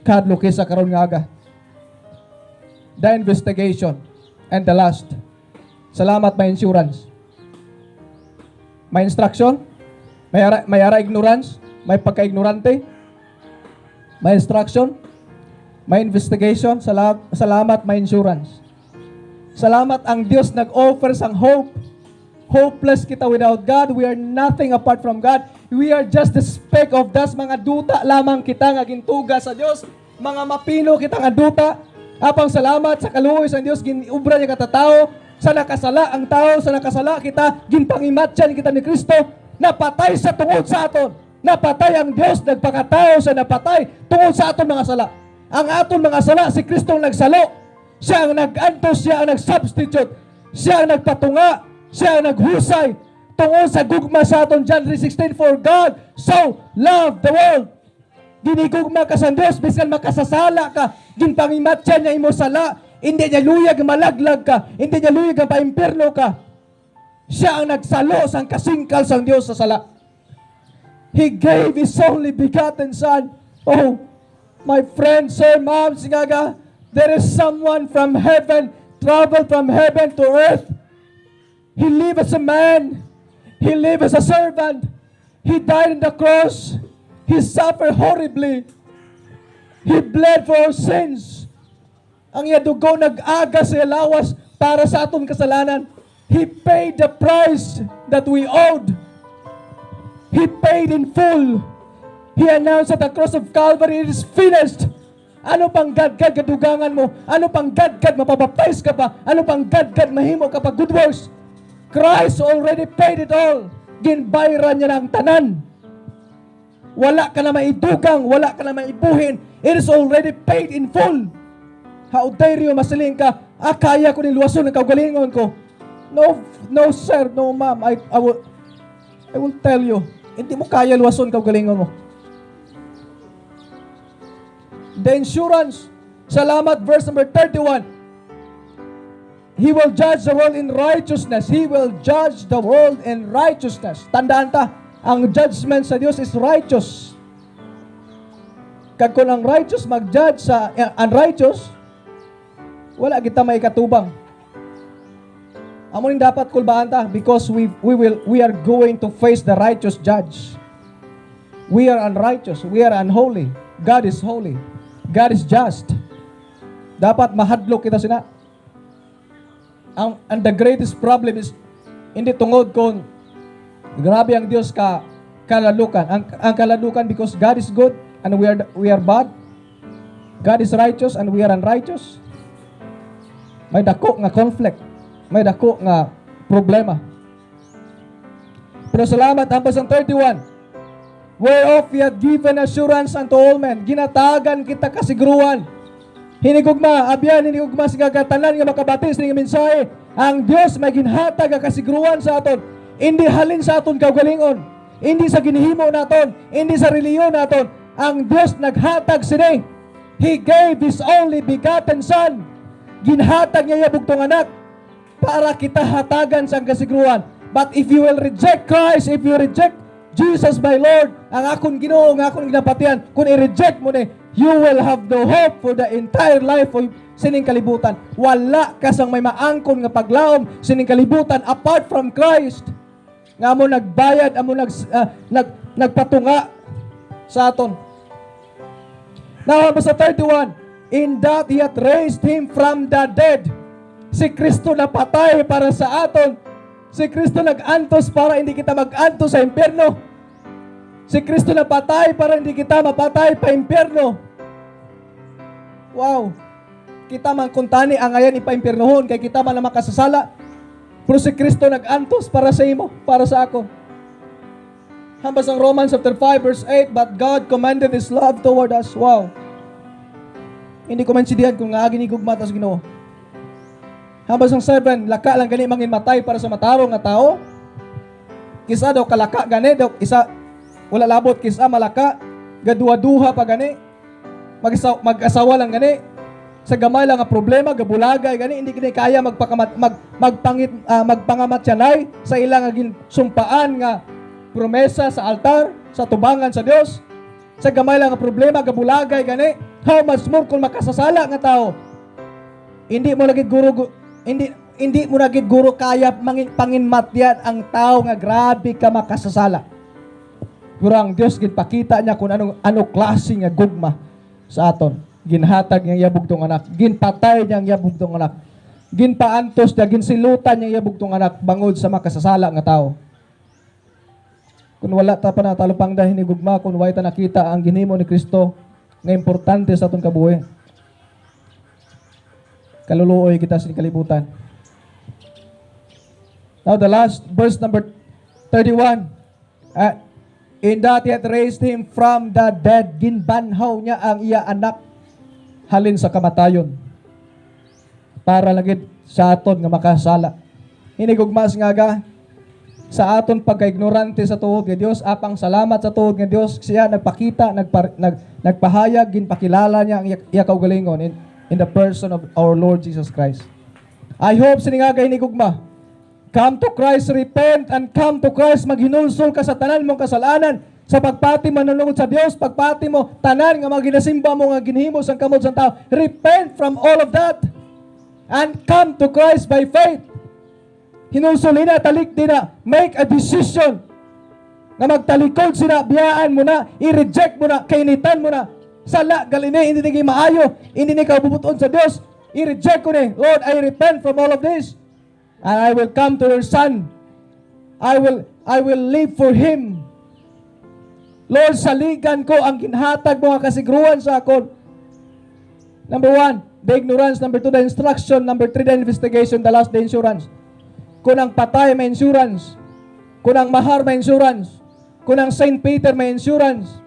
Kahadluki sa karon nga aga. The investigation and the last. Salamat may insurance. May instruction, may ara ignorance, may pagka-ignorante, may instruction, may investigation, salamat, may insurance. Salamat ang Diyos nag-offer sang hope. Hopeless kita without God. We are nothing apart from God. We are just the speck of dust. Mga duta lamang kita nga gintuga sa Diyos. Mga mapino kita nga duta. Apang salamat sa kaluoy sa Diyos, ginubra niya katatao. Sa nakasala ang tao, sa nakasala kita, ginpangimatyan kita ni Kristo. Napatay sa tungod sa aton. Napatay ang Diyos, nagpakatao sa napatay tungod sa aton mga sala. Ang aton mga sala, si Kristo ang nagsalo. Siya ang nag-antos, siya ang nag-substitute. Siya ang nagpatunga, siya ang naghusay. Tungod sa gugma sa aton, John 3:16, for God so loved the world. Ginigugma ka sa Diyos, biskan makasasala ka, ginpangimatyan niya imo sala, hindi niya luyag malaglag ka, hindi niya luyag ang paimpirno ka. Siya ang nagsalo sang kasingkal sang Diyos sa sala. He gave His only begotten Son. Oh, my friend, sir, ma'am, singaga, there is someone from heaven, traveled from heaven to earth. He lived as a man. He lived as a servant. He died on the cross. He suffered horribly. He bled for our sins. Ang iya dugo nag-aga sa lawas para sa atong kasalanan. He paid the price that we owed. He paid in full. He announced at the cross of Calvary, it is finished. Ano pang gadgad kadugangan mo? Ano pang gadgad mapabaptize ka pa? Ano pang gadgad mahimo ka pa good works? Christ already paid it all. Ginbayran niya ng tanan. Wala ka na maidugang, wala ka na maibuhin. It is already paid in full. How dare you masiling ka, kaya ko niluwason ng kaugalingon ko. No sir, no ma'am, I will tell you, hindi mo kaya luwason kaugalingon mo. The insurance, salamat, verse number 31. He will judge the world in righteousness. He will judge the world in righteousness. Tandaan ta, ang judgment sa Dios is righteous. Kag kung ang righteous mag-judge sa unrighteous, wala kita may katubang. Amo ning dapat kulbaan ta because we are going to face the righteous judge. We are unrighteous, we are unholy. God is holy. God is just. Dapat mahadlok kita sina. And the greatest problem is hindi tungod kung grabe ang Dios kalalukan. Ang kalalukan because God is good and we are bad. God is righteous and we are unrighteous. May dako nga conflict. May dako nga problema. Pero salamat hambas ang 31. Whereof He hath given assurance unto all men. Ginatagan kita kasiguruan. Hinigugma, abyan, hinigugma sa gagatanan nga makabatis ng mensahe. Ang Dios may ginhatag nga kasiguruhan sa aton. Hindi halin sa aton kaugalingon. Hindi sa ginihimo naton, hindi sa reliyon naton. Ang Dios naghatag sini. He gave His only begotten Son. Ginhatag niya bugtong anak para kita hatagan sa kasiguruhan. But if you will reject Christ, if you reject Jesus my Lord, ang akong Ginoo, ang akong ginapatian, kung i-reject mo ni, you will have no hope for the entire life of sining kalibutan. Wala ka sang may maangkon nga paglaom sining kalibutan apart from Christ. Nga mo nagbayad, amo nagpatunga sa aton. Now, sa 31, in that He hath raised Him from the dead. Si Kristo napatay para sa aton. Si Kristo nag-antos para hindi kita mag-antos sa impyerno. Si Kristo napatay para hindi kita mapatay pa impyerno. Wow! Kita man kuntani ang ayan ipa-impyernohon kay kita man na makasasala. Pero si Kristo nag-antos para sa imo, para sa ako. Hambas ang Romans chapter 5 verse 8, but God commanded His love toward us. Wow! Hindi ko maintindihan kung nga ginigugma tas Ginoo. Hambas ang 7, laka lang gani mangin matay para sa matarong nga tao. Kisa daw kalaka gani, daw isa wala labot, kisa malaka, gaduha-duha pa gani. Mag-asawa lang gani. Sa gamay lang nga problema, gabulagay gani, hindi gani kaya magpangamatyanay sa ilang agin sumpaan nga promesa sa altar, sa tubangan sa Dios. Sa gamay lang nga problema, gabulagay gani. How much more kung makasasala nga tao? Hindi mo lagi guro kaya panginmatyan ang tao nga grabe ka makasasala. Pero ang Dios ginpakita niya kung ano klase nga gugma sa aton. Ginhatag niya yabug tong anak, ginpatay niya yabug tong anak, ginpaantos niya, ginsilutan niya yabug tong anak bangod sa makasasala nga tao. Kung wala ta pa na talupang dahil ni gugma, kung wala ta nakita ang ginhimo ni Kristo nga importante sa aton kabuhi, kaluluoy kita sa kalibutan. Now the last verse number 31. In that He hath raised Him from the dead. Ginbanhaw niya ang iya anak halin sa kamatayon para lagid sa aton nga makasala. Hinigugmas nga sa aton pagka-ignorante sa tuod nga Dios, apang salamat sa tuod nga Dios, siya nagpakita, nagpahayag, ginpakilala niya ang iya kaugalingon in the person of our Lord Jesus Christ. I hope siningagay ni gugma, come to Christ, repent, and come to Christ. Maghinulsol ka sa tanan mong kasalanan, sa pagpati manunungod sa Dios, pagpati mo tanan nga mga ginasimba mo nga ginhimo sang kamot sang tao. Repent from all of that and come to Christ by faith. Hinulsol na, talik din na, make a decision nga magtalikod sila, biyaan mo na, i-reject mo na, kainitan mo na. Sala, galini, hindi naging maayo, hindi ni kabubuton sa Dios. I-reject ko ni, Lord, I repent from all of this. And I will come to your Son. I will live for Him. Lord, saligan ko ang ginhatag mo nga kasiguruhan sa akon. Number 1, the ignorance. Number 2, the instruction. Number 3, the investigation. The last, the insurance. Kung ang patay, may insurance. Kung ang mahar, may insurance. Kung ang Saint Peter, may insurance.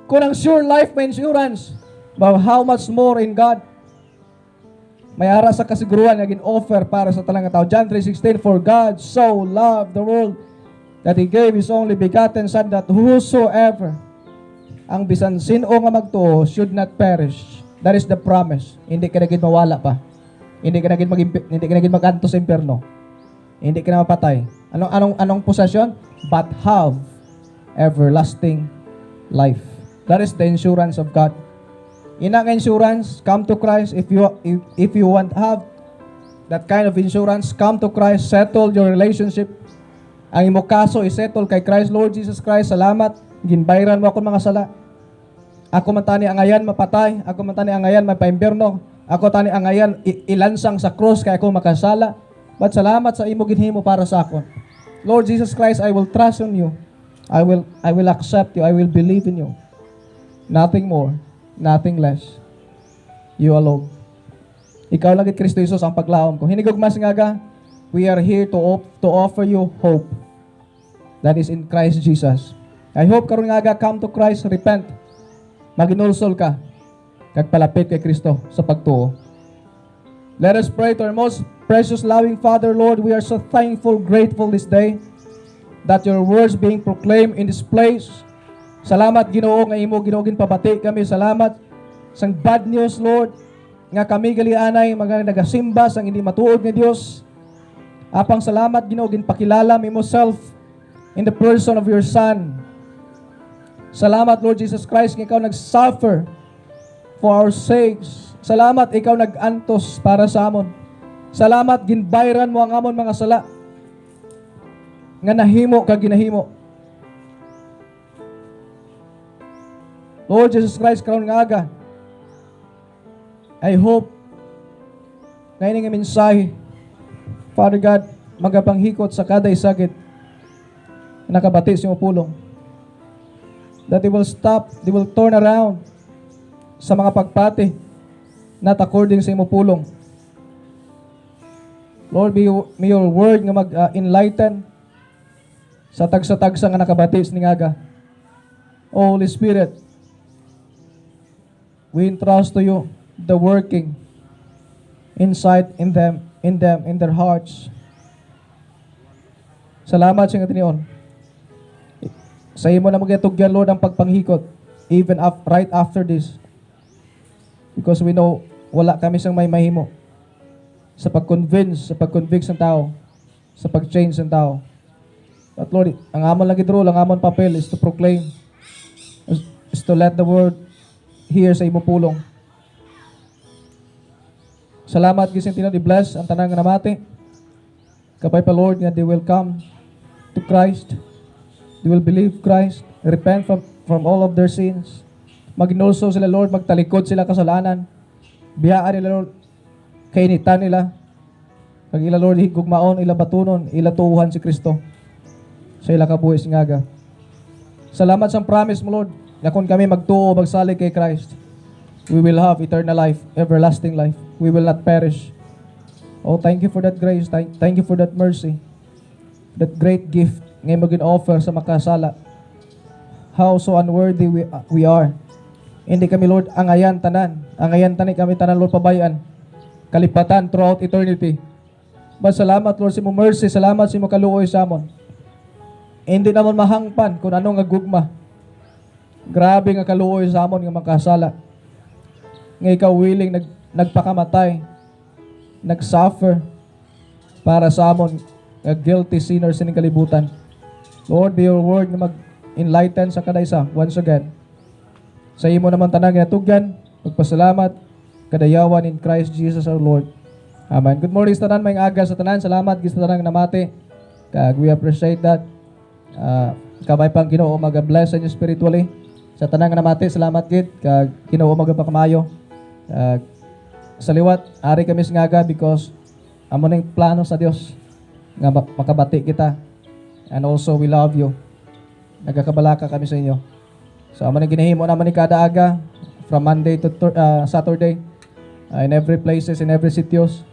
Kung ang sure life, may insurance. But how much more in God? May ara sa kasiguruhan na gin-offer para sa talang tao. John 3:16, for God so loved the world that He gave His only begotten Son, that whosoever, ang bisan sino nga magtuo, should not perish. That is the promise. Hindi ka naging mawala pa. Hindi ka naging mag-anto sa impyerno. Hindi ka na mapatay. Anong posasyon? But have everlasting life. That is the insurance of God. Inang insurance, come to Christ. If you want to have that kind of insurance, come to Christ, settle your relationship. Ang imo kaso i-settle kay Christ. Lord Jesus Christ, salamat. Ginbayran mo ako mga sala. Ako man tani angayan mapatay. Ako man tani angayan mapaimbierno. Ako tani angayan ilansang sa cross kay ako makasala. But salamat sa imo ginhimo para sa akon. Lord Jesus Christ, I will trust on you. I will accept you. I will believe in you. Nothing more. Nothing less. You alone. Ikaw lang Kristo Jesus ang paglaom ko. Hinigugmas nga we are here to offer you hope. That is in Christ Jesus. I hope karon nga come to Christ, repent. Maginulsol ka. kag palapit kay Kristo sa pagtuo. Let us pray to our most precious loving Father, Lord. We are so thankful, grateful this day that your words being proclaimed in this place. Salamat Ginoo nga imo Ginoo ginpabati kami. Salamat sang bad news, Lord, nga kami galianay mga nagasimba sang hindi matuod nga Dios. Apang salamat Ginoo ginpakilala mo self in the person of your Son. Salamat Lord Jesus Christ nga ikaw nag-suffer for our sakes. Salamat ikaw nag-antos para sa amon. Salamat ginbayran mo ang amon mga sala nga nahimo kag ginahimo. Lord Jesus Christ, karon nga aga, I hope ngayon nga mensahe, Father God, magapanghikot sa kada isagit nakabati sa iyong pulong. That they will stop, they will turn around sa mga pagpati not according sa iyong pulong. Lord, may your word nga mag-enlighten sa tagsa-tagsa nga nakabatis ni Ngaga. Oh, Holy Spirit, we entrust to you the working inside in their hearts. Salamat sa nga tinion. Sa imo na magyatugyan, Lord, ang pagpanghikot even right after this. Because we know wala kami sang may mahimo sa pag-convince ng tao, sa pag-change ng tao. But Lord, ang amon lagi role, ang amon papel is to proclaim, is to let the word hear sa imo pulong. Salamat gising tinaw, i-bless ang tanang nga namati. Kapay pa Lord nga they will come to Christ. They will believe Christ, repent from all of their sins. Magnulso sila Lord, magtalikod sila kasalanan. Biyaan nila Lord, kainitan nila. Pag ila Lord, higugmaon, ila batunon, ila tuuhan si Kristo. Sa ila kabuhi si Ngaga. Salamat sa promise mo Lord, na kung kami magtuo, magsalig kay Christ, we will have eternal life, everlasting life. We will not perish. Oh, thank you for that grace. Thank you for that mercy. That great gift ngayon mo gin-offer sa makasala. How so unworthy we are. Hindi kami Lord angayan tanan. Angayan tanan kami tanan Lord pabayan. Kalipatan throughout eternity. But salamat Lord sa mo mercy. Salamat sa mo kaluoy sa amon. Hindi naman mahangpan kung anong nga gugma. Grabe nga kaluoy sa amon nga makasala. Nga ikaw willing nagpakamatay, nagsuffer para sa amon nga guilty sinners sa kalibutan. Lord, be your word na mag-enlighten sa kada isa once again. Sa imo naman tanang ginatugyan, magpasalamat, kadayawan in Christ Jesus our Lord. Amen. Good morning sa tanan, may aga sa tanan. Salamat gis sa tanang namati. Kag we appreciate that. Kamay pang Ginoo mag-bless sa inyo spiritually. Sa tanang namati, salamat gid. Kag Ginoo magpakamayo. Sa liwat, ari kami sa ngaga because amo ning plano sa Dios nga makabati kita. And also we love you. Nagakabalaka kami sa inyo. So amo ning ginahimo naman ni kada aga from Monday to Saturday in every places, in every sitios,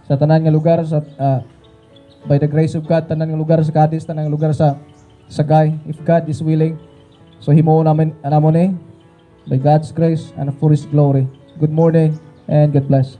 sa tanan nga lugar sa by the grace of God, tanan nga lugar sa Cadiz, tanan nga lugar sa Sagay, if God is willing. So himuon namin anamo ni by God's grace and for His glory. Good morning and God bless.